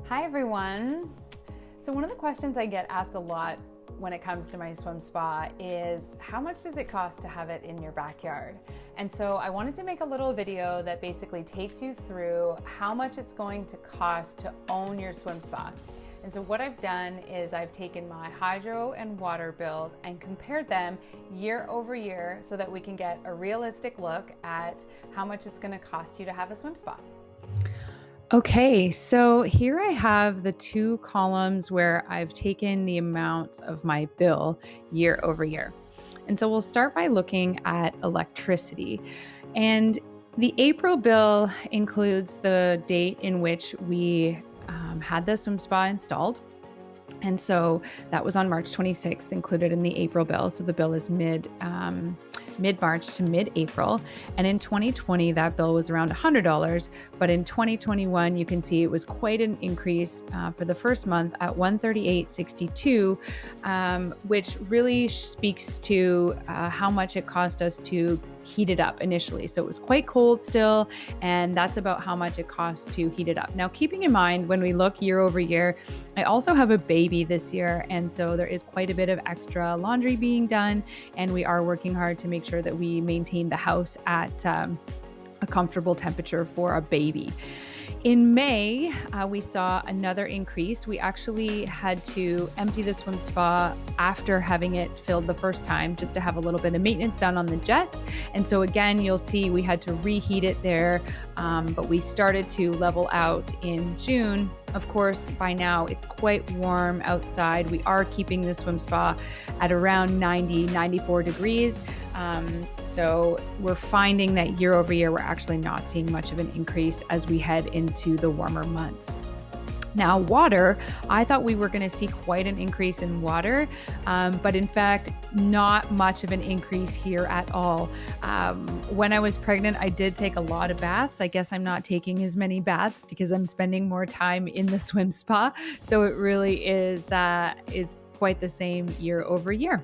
Hi everyone. So one of the questions I get asked a lot when it comes to my swim spa is how much does it cost to have it in your backyard? And so I wanted to make a little video that basically takes you through how much it's going to cost to own your swim spa. And so what I've done is I've taken my hydro and water bills and compared them year over year so that we can get a realistic look at how much it's going to cost you to have a swim spa. Okay, so here I have the two columns where I've taken the amount of my bill year over year. And so we'll start by looking at electricity. And the April bill includes the date in which we had the swim spa installed. And so that was on March 26th, included in the April bill. So the bill is mid-March to mid-April. And in 2020, that bill was around $100. But in 2021, you can see it was quite an increase for the first month at $138.62, which really speaks to how much it cost us to heat it up initially. So it was quite cold still, and that's about how much it costs to heat it up. Now, keeping in mind, when we look year over year, I also have a baby this year, and so there is quite a bit of extra laundry being done, and we are working hard to make sure that we maintain the house at a comfortable temperature for a baby. In May, we saw another increase. We actually had to empty the swim spa after having it filled the first time, just to have a little bit of maintenance done on the jets. And so again, you'll see we had to reheat it there, but we started to level out in June. Of course, by now it's quite warm outside. We are keeping the swim spa at around 90, 94 degrees. So we're finding that year over year, we're actually not seeing much of an increase as we head into the warmer months. Now, water, I thought we were going to see quite an increase in water, but in fact, not much of an increase here at all. When I was pregnant, I did take a lot of baths. I guess I'm not taking as many baths because I'm spending more time in the swim spa. So it really is quite the same year over year.